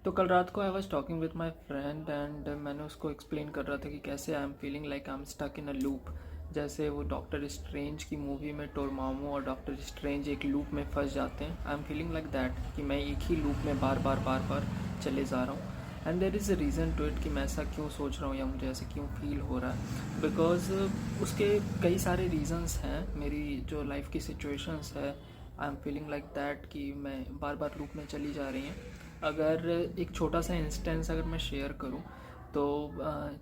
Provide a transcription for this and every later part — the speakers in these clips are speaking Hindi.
तो कल रात को I was talking with my friend and मैंने उसको एक्सप्लेन कर रहा था कि कैसे I am feeling like I am stuck in a loop. जैसे वो डॉक्टर स्ट्रेंज की मूवी में टोरमामू और डॉक्टर स्ट्रेंज एक लूप में फंस जाते हैं। आई एम फीलिंग लाइक दैट कि मैं एक ही लूप में बार बार चले जा रहा हूँ। And there is a reason to it कि मैं ऐसा क्यों सोच रहा हूँ या मुझे ऐसा क्यों फील हो रहा है। बिकॉज उसके कई सारे रीज़न्स हैं। मेरी जो लाइफ की सिचुएशंस है, आई एम फीलिंग लाइक दैट कि मैं बार बार लूप में चली जा रही हैं। अगर एक छोटा सा इंस्टेंस अगर मैं शेयर करूं तो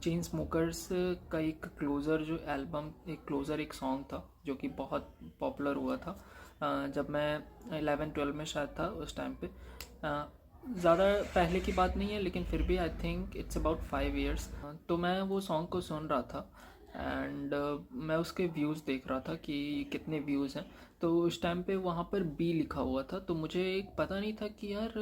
चेन स्मोकर्स का एक क्लोज़र जो एल्बम, एक क्लोज़र एक सॉन्ग था जो कि बहुत पॉपुलर हुआ था जब मैं 11-12 में शायद था उस टाइम पे। ज़्यादा पहले की बात नहीं है लेकिन फिर भी I think it's about 5 years। तो मैं वो सॉन्ग को सुन रहा था एंड मैं उसके व्यूज़ देख रहा था कि कितने व्यूज़ हैं। तो उस टाइम पे वहाँ पर बी लिखा हुआ था, तो मुझे एक पता नहीं था कि यार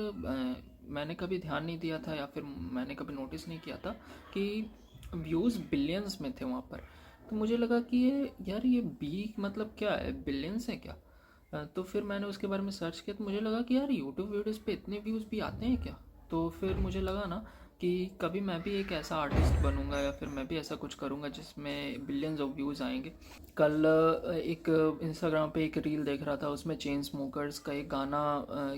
मैंने कभी ध्यान नहीं दिया था या फिर मैंने कभी नोटिस नहीं किया था कि व्यूज़ बिलियंस में थे वहाँ पर। तो मुझे लगा कि ये यार ये बी मतलब क्या है, बिलियंस है क्या। तो फिर मैंने उसके बारे में सर्च किया तो मुझे लगा कि यार यूट्यूब वीडियोस पे इतने व्यूज़ भी आते हैं क्या। तो फिर मुझे लगा ना कि कभी मैं भी एक ऐसा आर्टिस्ट बनूंगा या फिर मैं भी ऐसा कुछ करूंगा जिसमें बिलियंस ऑफ व्यूज़ आएंगे। कल एक इंस्टाग्राम पे एक रील देख रहा था, उसमें चेन स्मोकर्स का एक गाना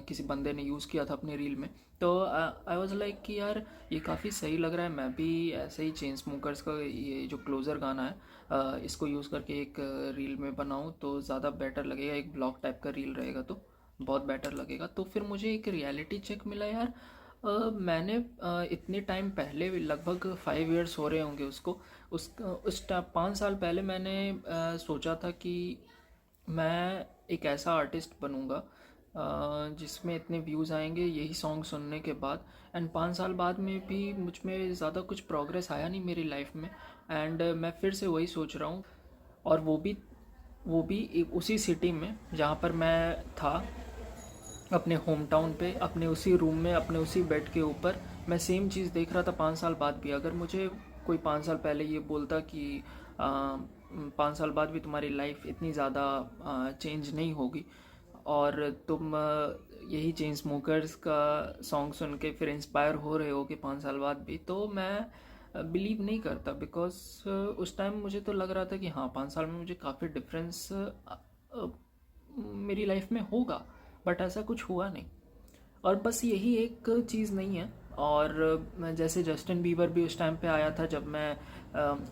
किसी बंदे ने यूज़ किया था अपनी रील में। तो आई वाज लाइक कि यार ये काफ़ी सही लग रहा है, मैं भी ऐसे ही चेन स्मोकर्स का ये जो क्लोज़र गाना है इसको यूज़ करके एक रील में बनाऊँ तो ज़्यादा बेटर लगेगा। एक ब्लॉग टाइप का रील रहेगा तो बहुत बेटर लगेगा। तो फिर मुझे एक रियलिटी चेक मिला यार। मैंने इतने टाइम पहले लगभग 5 years हो रहे होंगे उसको, उस 5 साल पहले मैंने सोचा था कि मैं एक ऐसा आर्टिस्ट बनूंगा जिसमें इतने व्यूज़ आएंगे यही सॉन्ग सुनने के बाद। एंड 5 साल बाद में भी मुझ में ज़्यादा कुछ प्रोग्रेस आया नहीं मेरी लाइफ में। एंड मैं फिर से वही सोच रहा हूँ, और वो भी उसी सिटी में जहाँ पर मैं था, अपने होम टाउन पे, अपने उसी रूम में, अपने उसी बेड के ऊपर मैं सेम चीज़ देख रहा था 5 साल बाद भी। अगर मुझे कोई 5 साल पहले ये बोलता कि 5 साल बाद भी तुम्हारी लाइफ इतनी ज़्यादा चेंज नहीं होगी और तुम यही चेन स्मोकर्स का सॉन्ग सुन के फिर इंस्पायर हो रहे हो कि 5 साल बाद भी, तो मैं बिलीव नहीं करता। बिकॉज उस टाइम मुझे तो लग रहा था कि हाँ 5 साल में मुझे काफ़ी डिफरेंस मेरी लाइफ में होगा, बट ऐसा कुछ हुआ नहीं। और बस यही एक चीज़ नहीं है। और जैसे जस्टिन बीबर भी उस टाइम पे आया था जब मैं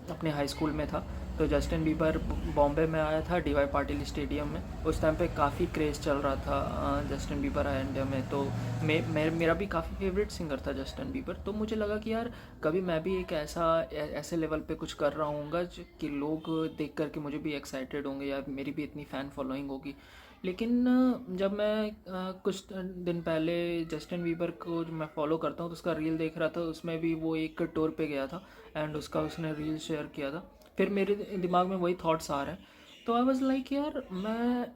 अपने हाई स्कूल में था। तो जस्टिन बीबर बॉम्बे में आया था डीवाई पाटिल स्टेडियम में। उस टाइम पे काफ़ी क्रेज़ चल रहा था जस्टिन बीबर आया इंडिया में। तो मेरा भी काफ़ी फेवरेट सिंगर था जस्टिन बीबर। तो मुझे लगा कि यार कभी मैं भी एक ऐसे लेवल पे कुछ कर रहा हूँगा कि लोग देख करके मुझे भी एक्साइटेड होंगे या मेरी भी इतनी फ़ैन फॉलोइंग होगी। लेकिन जब मैं कुछ दिन पहले जस्टिन बीबर को जो मैं फॉलो करता हूँ तो उसका रील देख रहा था, उसमें भी वो एक टूर पे गया था एंड उसका उसने रील शेयर किया था। फिर मेरे दिमाग में वही थॉट्स आ रहे हैं। तो आई वाज लाइक यार मैं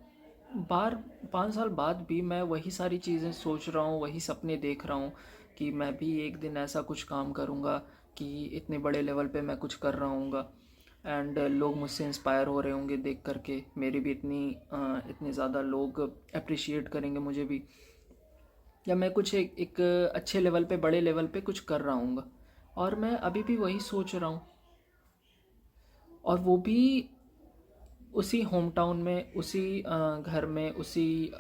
बार 5 साल बाद भी मैं वही सारी चीज़ें सोच रहा हूँ, वही सपने देख रहा हूँ कि मैं भी एक दिन ऐसा कुछ काम करूँगा कि इतने बड़े लेवल पे मैं कुछ कर रहा हूँगा एंड लोग मुझसे इंस्पायर हो रहे होंगे देख करके, मेरी भी इतने ज़्यादा लोग अप्रिशिएट करेंगे मुझे भी, या मैं कुछ एक अच्छे लेवल पे, बड़े लेवल पे कुछ कर रहा हूँगा। और मैं अभी भी वही सोच रहा हूँ, और वो भी उसी होम टाउन में, उसी घर में, उसी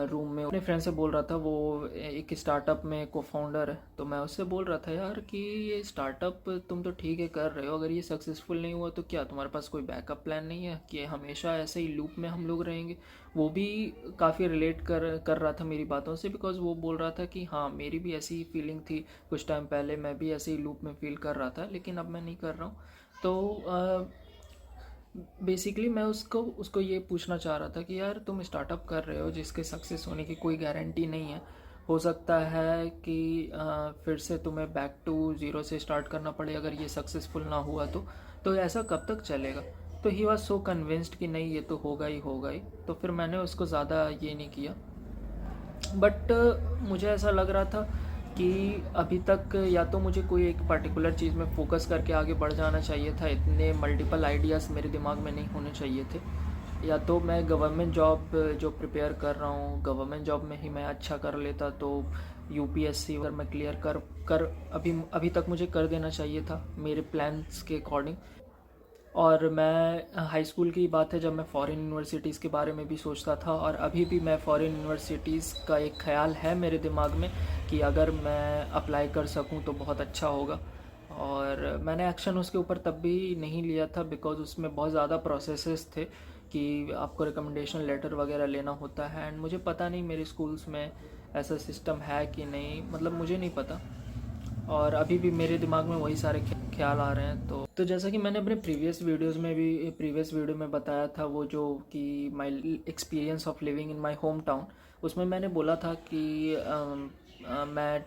रूम में। अपने फ्रेंड से बोल रहा था, वो एक स्टार्टअप में को फाउंडर है। तो मैं उससे बोल रहा था यार कि ये स्टार्टअप तुम तो ठीक है कर रहे हो, अगर ये सक्सेसफुल नहीं हुआ तो क्या तुम्हारे पास कोई बैकअप प्लान नहीं है कि हमेशा ऐसे ही लूप में हम लोग रहेंगे। वो भी काफ़ी रिलेट कर रहा था मेरी बातों से। बिकॉज वो बोल रहा था कि हाँ मेरी भी ऐसी फीलिंग थी कुछ टाइम पहले, मैं भी ऐसे ही लूप में फील कर रहा था लेकिन अब मैं नहीं कर रहा हूँ। तो बेसिकली मैं उसको उसको ये पूछना चाह रहा था कि यार तुम स्टार्टअप कर रहे हो जिसके सक्सेस होने की कोई गारंटी नहीं है। हो सकता है कि फिर से तुम्हें बैक टू ज़ीरो से स्टार्ट करना पड़े अगर ये सक्सेसफुल ना हुआ तो ऐसा कब तक चलेगा। तो ही वॉज सो कन्विंस्ड कि नहीं ये तो होगा ही होगा ही। तो फिर मैंने उसको ज़्यादा ये नहीं किया। बट मुझे ऐसा लग रहा था कि अभी तक या तो मुझे कोई एक पर्टिकुलर चीज़ में फोकस करके आगे बढ़ जाना चाहिए था, इतने मल्टीपल आइडियाज़ मेरे दिमाग में नहीं होने चाहिए थे। या तो मैं गवर्नमेंट जॉब जो प्रिपेयर कर रहा हूँ, गवर्नमेंट जॉब में ही मैं अच्छा कर लेता तो यूपीएससी अगर मैं क्लियर कर कर अभी अभी तक मुझे कर देना चाहिए था मेरे प्लान्स के अकॉर्डिंग। और मैं हाई स्कूल की बात है जब मैं फ़ॉरेन यूनिवर्सिटीज़ के बारे में भी सोचता था, और अभी भी मैं फ़ॉरेन यूनिवर्सिटीज़ का एक ख़्याल है मेरे दिमाग में कि अगर मैं अप्लाई कर सकूं तो बहुत अच्छा होगा। और मैंने एक्शन उसके ऊपर तब भी नहीं लिया था बिकॉज़ उसमें बहुत ज़्यादा प्रोसेसेस थे कि आपको रिकमेंडेशन लेटर वगैरह लेना होता है, एंड मुझे पता नहीं मेरे स्कूल्स में ऐसा सिस्टम है कि नहीं, मतलब मुझे नहीं पता। और अभी भी मेरे दिमाग में वही सारे ख्याल आ रहे हैं। तो जैसा कि मैंने अपने प्रीवियस वीडियो में बताया था, वो जो कि my experience of living in my home town, उसमें मैंने बोला था कि मैं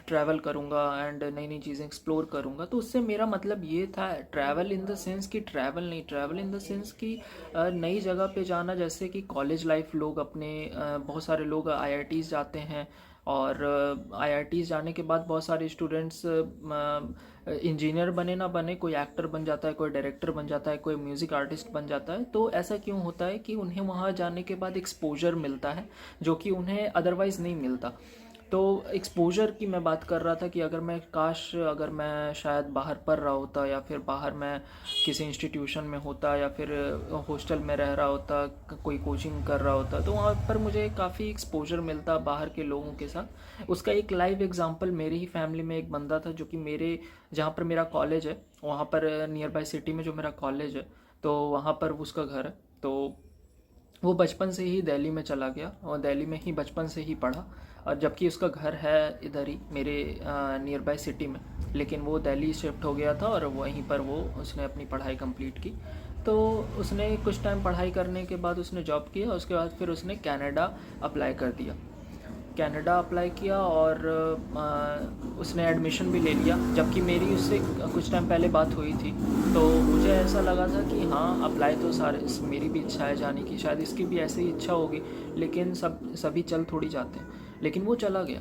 ट्रैवल करूँगा एंड नई नई चीज़ें एक्सप्लोर करूँगा। तो उससे मेरा मतलब ये था, ट्रैवल इन द सेंस कि ट्रैवल नहीं, ट्रैवल इन द सेंस कि नई जगह पे जाना। जैसे कि कॉलेज लाइफ लोग अपने बहुत सारे लोग आईआईटीज़ जाते हैं, और आईआईटीज़ जाने के बाद बहुत सारे स्टूडेंट्स इंजीनियर बने ना बने, कोई एक्टर बन जाता है, कोई डायरेक्टर बन जाता है, कोई म्यूज़िक आर्टिस्ट बन जाता है। तो ऐसा क्यों होता है कि उन्हें वहाँ जाने के बाद एक्सपोजर मिलता है जो कि उन्हें अदरवाइज़ नहीं मिलता। तो एक्सपोजर की मैं बात कर रहा था कि अगर मैं शायद बाहर पढ़ रहा होता, या फिर बाहर मैं किसी इंस्टीट्यूशन में होता, या फिर हॉस्टल में रह रहा होता, कोई कोचिंग कर रहा होता, तो वहाँ पर मुझे काफ़ी एक्सपोजर मिलता बाहर के लोगों के साथ। उसका एक लाइव एग्जांपल, मेरी ही फैमिली में एक बंदा था जो कि मेरे जहाँ पर मेरा कॉलेज है वहाँ पर नियर बाय सिटी में जो मेरा कॉलेज है, तो वहाँ पर उसका घर है। तो वो बचपन से ही दिल्ली में चला गया और दिल्ली में ही बचपन से ही पढ़ा, और जबकि उसका घर है इधर ही मेरे नियर बाय सिटी में, लेकिन वो दिल्ली शिफ्ट हो गया था और वहीं पर वो उसने अपनी पढ़ाई कंप्लीट की। तो उसने कुछ टाइम पढ़ाई करने के बाद उसने जॉब किया, उसके बाद फिर उसने कनाडा अप्लाई कर दिया। कनाडा अप्लाई किया और उसने एडमिशन भी ले लिया, जबकि मेरी उससे कुछ टाइम पहले बात हुई थी। तो मुझे ऐसा लगा था कि हाँ, अप्लाई तो सारे, मेरी भी इच्छा है जाने की, शायद इसकी भी ऐसे ही इच्छा होगी, लेकिन सभी चल थोड़ी जाते हैं। लेकिन वो चला गया।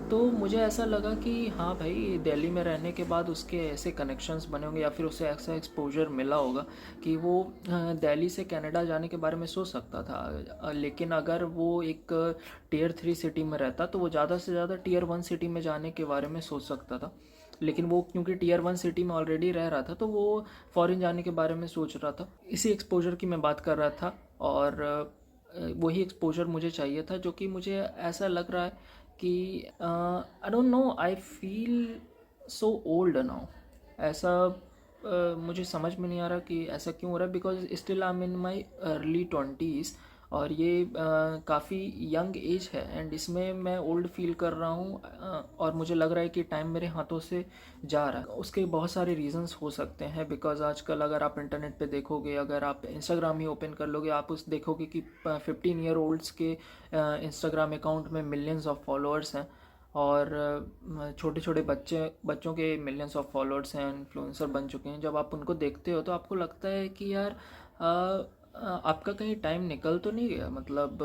तो मुझे ऐसा लगा कि हाँ भाई, दिल्ली में रहने के बाद उसके ऐसे कनेक्शंस बने होंगे, या फिर उसे ऐसा एक्सपोजर मिला होगा कि वो दिल्ली से कनाडा जाने के बारे में सोच सकता था। लेकिन अगर वो एक टियर 3 सिटी में रहता तो वो ज़्यादा से ज़्यादा टियर 1 सिटी में जाने के बारे में सोच सकता था। लेकिन वो क्योंकि टियर 1 सिटी में ऑलरेडी रह रहा था, तो वो फॉरेन जाने के बारे में सोच रहा था। इसी एक्सपोजर की मैं बात कर रहा था, और वही एक्सपोजर मुझे चाहिए था, जो कि मुझे ऐसा लग रहा है कि I don't know, I feel so old now. ऐसा मुझे समझ में नहीं आ रहा कि ऐसा क्यों हो रहा है, because still I am in my early 20s, और ये काफ़ी यंग एज है, एंड इसमें मैं ओल्ड फील कर रहा हूँ। और मुझे लग रहा है कि टाइम मेरे हाथों से जा रहा है। उसके बहुत सारे रीजंस हो सकते हैं, बिकॉज आजकल अगर आप इंटरनेट पे देखोगे, अगर आप इंस्टाग्राम ही ओपन कर लोगे, आप उस देखोगे कि 15 ईयर ओल्ड्स के इंस्टाग्राम अकाउंट में मिलियंस ऑफ फॉलोअर्स हैं, और छोटे छोटे बच्चों के मिलियंस ऑफ फॉलोअर्स हैं, इन्फ्लुएंसर बन चुके हैं। जब आप उनको देखते हो तो आपको लगता है कि यार आपका कहीं टाइम निकल तो नहीं गया, मतलब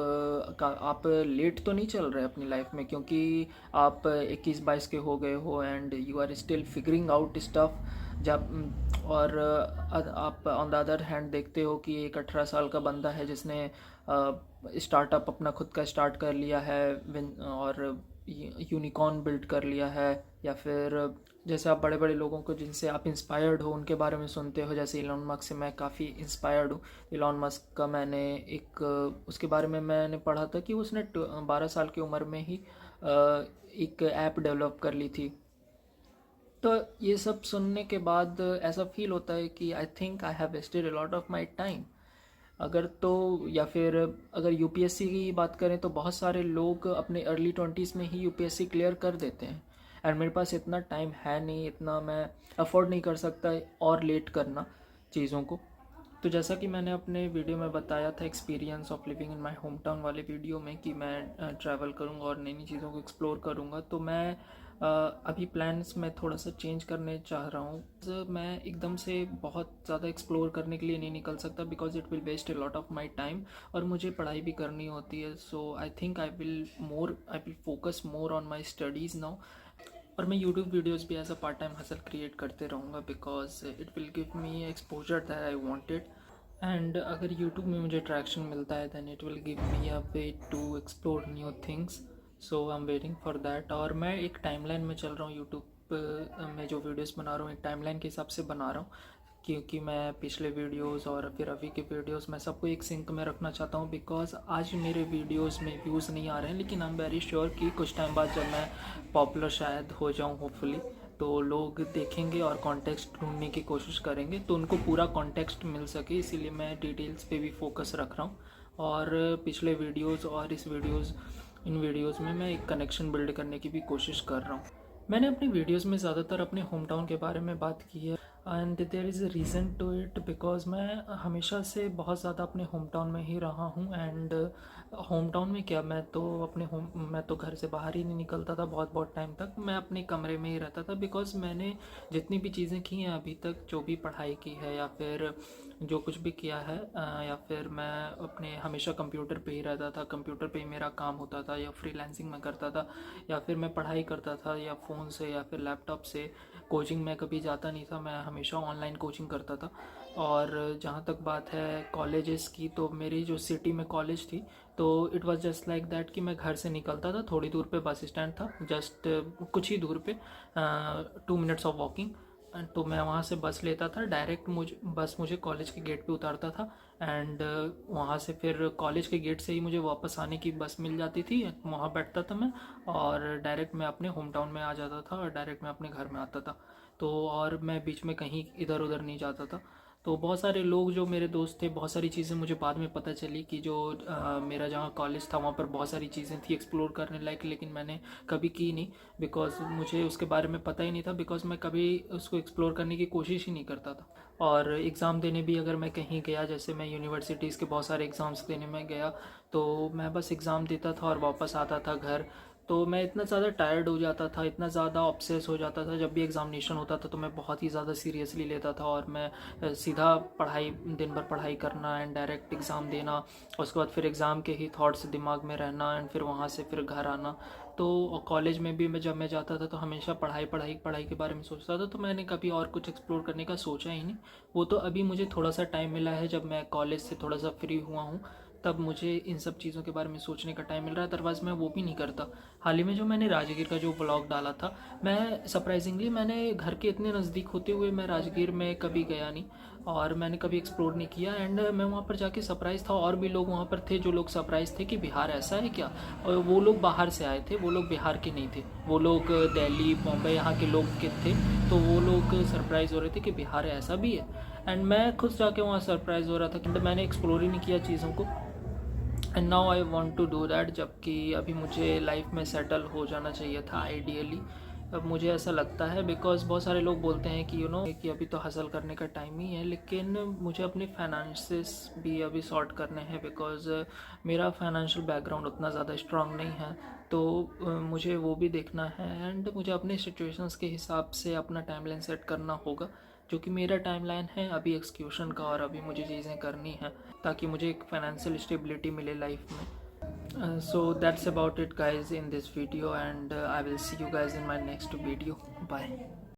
आप लेट तो नहीं चल रहे अपनी लाइफ में, क्योंकि आप 21-22 के हो गए हो and you are still figuring out stuff. जब और आप ऑन द अदर हैंड देखते हो कि एक 18 साल का बंदा है जिसने स्टार्टअप अपना खुद का स्टार्ट कर लिया है, और यूनिकॉर्न बिल्ड कर लिया है, या फिर जैसे आप बड़े बड़े लोगों को जिनसे आप इंस्पायर्ड हो उनके बारे में सुनते हो, जैसे इलॉन मस्क से मैं काफ़ी इंस्पायर्ड हूँ। इलॉन मस्क का मैंने उसके बारे में मैंने पढ़ा था कि उसने 12 साल की उम्र में ही एक ऐप डेवलप कर ली थी। तो ये सब सुनने के बाद ऐसा फील होता है कि I think I have wasted a lot of my time. अगर तो या फिर अगर यूपीएससी की बात करें तो बहुत सारे लोग अपने अर्ली 20s में ही यूपीएससी क्लियर कर देते हैं, एंड मेरे पास इतना टाइम है नहीं, इतना मैं अफोर्ड नहीं कर सकता और लेट करना चीज़ों को। तो जैसा कि मैंने अपने वीडियो में बताया था, experience of living in my home town वाले वीडियो में, कि मैं ट्रैवल करूँगा और नई नई चीज़ों को एक्सप्लोर करूँगा, तो मैं अभी प्लान्स में थोड़ा सा चेंज करने चाह रहा हूँ। मैं एकदम से बहुत ज़्यादा एक्सप्लोर करने के लिए नहीं निकल सकता, because it will waste a lot of my time, और मुझे पढ़ाई भी करनी होती है। So I think I will focus more on my studies now. और मैं यूट्यूब वीडियोज़ भी as a part time hustle create करते रहूँगा, because it will give me exposure that I wanted. And अगर यूट्यूब में मुझे ट्रैक्शन मिलता है, then it will give me a way to explore new things. So I am waiting for that. और मैं एक टाइमलाइन में चल रहा हूँ यूट्यूब में, जो वीडियोस बना रहा हूँ एक टाइमलाइन के हिसाब से बना रहा हूँ, क्योंकि मैं पिछले वीडियोस और फिर अभी के वीडियोस मैं सबको एक सिंक में रखना चाहता हूँ। बिकॉज आज मेरे वीडियोस में व्यूज़ नहीं आ रहे हैं, लेकिन आई एम वेरी श्योर कि कुछ टाइम बाद जब मैं पॉपुलर शायद हो जाऊँ होपफुली, तो लोग देखेंगे और कॉन्टेक्स्ट ढूंढने की कोशिश करेंगे, तो उनको पूरा कॉन्टेक्स्ट मिल सके, इसीलिए मैं डिटेल्स पे भी फोकस रख रहा हूँ। और पिछले वीडियोस और इन वीडियोस में मैं एक कनेक्शन बिल्ड करने की भी कोशिश कर रहा हूँ। मैंने अपनी वीडियोस में ज़्यादातर अपने होम टाउन के बारे में बात की है, and there is a reason to it, because मैं हमेशा से बहुत ज़्यादा अपने होम टाउन में ही रहा हूँ। एंड होम टाउन में क्या, मैं तो घर से बाहर ही नहीं निकलता था बहुत बहुत टाइम तक, मैं अपने कमरे में ही रहता था। बिकॉज मैंने जितनी भी चीज़ें की हैं अभी तक, जो भी पढ़ाई की है या फिर जो कुछ भी किया है, या फिर मैं अपने हमेशा कंप्यूटर पे ही रहता था, कंप्यूटर पे ही मेरा काम होता था, या फ्रीलांसिंग में करता था, या फिर मैं पढ़ाई करता था या फ़ोन से या फिर लैपटॉप से। कोचिंग में कभी जाता नहीं था, मैं हमेशा ऑनलाइन कोचिंग करता था। और जहाँ तक बात है कॉलेजेस की, तो मेरी जो सिटी में कॉलेज थी, तो it was just like that कि मैं घर से निकलता था, थोड़ी दूर पे बस स्टैंड था, जस्ट कुछ ही दूर पे 2 मिनट्स ऑफ वॉकिंग। तो मैं वहाँ से बस लेता था डायरेक्ट, मुझे कॉलेज के गेट पे उतारता था। एंड वहाँ से फिर कॉलेज के गेट से ही मुझे वापस आने की बस मिल जाती थी, वहाँ बैठता था मैं, और डायरेक्ट मैं अपने होम टाउन में आ जाता था और डायरेक्ट मैं अपने घर में आता था। तो और मैं बीच में कहीं इधर उधर नहीं जाता था। तो बहुत सारे लोग जो मेरे दोस्त थे, बहुत सारी चीज़ें मुझे बाद में पता चली कि जो मेरा जहाँ कॉलेज था वहाँ पर बहुत सारी चीज़ें थी एक्सप्लोर करने लायक, लेकिन मैंने कभी की नहीं, बिकॉज मुझे उसके बारे में पता ही नहीं था, बिकॉज मैं कभी उसको एक्सप्लोर करने की कोशिश ही नहीं करता था। और एग्ज़ाम देने भी अगर मैं कहीं गया, जैसे मैं यूनिवर्सिटीज़ के बहुत सारे एग्ज़ाम्स देने में गया, तो मैं बस एग्ज़ाम देता था और वापस आता था घर। तो मैं इतना ज़्यादा टायर्ड हो जाता था, इतना ज़्यादा ऑब्सेस हो जाता था, जब भी एग्ज़ामिनेशन होता था तो मैं बहुत ही ज़्यादा सीरियसली लेता था, और मैं सीधा पढ़ाई, दिन भर पढ़ाई करना एंड डायरेक्ट एग्ज़ाम देना, उसके बाद फिर एग्ज़ाम के ही थॉट्स दिमाग में रहना, एंड फिर वहाँ से फिर घर आना। तो कॉलेज में भी जब मैं जाता था तो हमेशा पढ़ाई पढ़ाई पढ़ाई के बारे में सोचता था, तो मैंने कभी और कुछ एक्सप्लोर करने का सोचा ही नहीं। वो तो अभी मुझे थोड़ा सा टाइम मिला है, जब मैं कॉलेज से थोड़ा सा फ्री हुआ हूँ, तब मुझे इन सब चीज़ों के बारे में सोचने का टाइम मिल रहा है, अदरवाइज़ मैं वो भी नहीं करता। हाल ही में जो मैंने राजगीर का जो ब्लॉग डाला था, मैं सरप्राइजिंगली मैंने घर के इतने नज़दीक होते हुए मैं राजगीर में कभी गया नहीं, और मैंने कभी एक्सप्लोर नहीं किया। एंड मैं वहाँ पर जाके सरप्राइज़ था, और भी लोग वहाँ पर थे जो लोग सरप्राइज़ थे कि बिहार ऐसा है क्या। और वो लोग बाहर से आए थे, वो लोग बिहार के नहीं थे, वो लोग दिल्ली बॉम्बे यहाँ के लोग के थे। तो वो लोग सरप्राइज़ हो रहे थे कि बिहार ऐसा भी है। एंड मैं खुद जाके वहाँ सरप्राइज़ हो रहा था कि मैंने एक्सप्लोर ही नहीं किया चीज़ों को। And now I want to do that, जबकि अभी मुझे लाइफ में सेटल हो जाना चाहिए था आइडियली। अब मुझे ऐसा लगता है, बिकॉज बहुत सारे लोग बोलते हैं कि कि अभी तो हासिल करने का टाइम ही है, लेकिन मुझे अपने फाइनेंसेस भी अभी सॉर्ट करने हैं, बिकॉज मेरा फाइनेंशियल बैकग्राउंड उतना ज़्यादा स्ट्रांग नहीं है। तो मुझे वो भी देखना है, एंड मुझे अपने सिचुएशंस के हिसाब से अपना टाइमलाइन सेट करना होगा, जो कि मेरा टाइमलाइन है अभी एक्सक्यूशन का, और अभी मुझे चीज़ें करनी हैं ताकि मुझे एक फाइनेंशियल स्टेबिलिटी मिले लाइफ में। So that's about it guys in this video, and I will see you guys in my next video. Bye.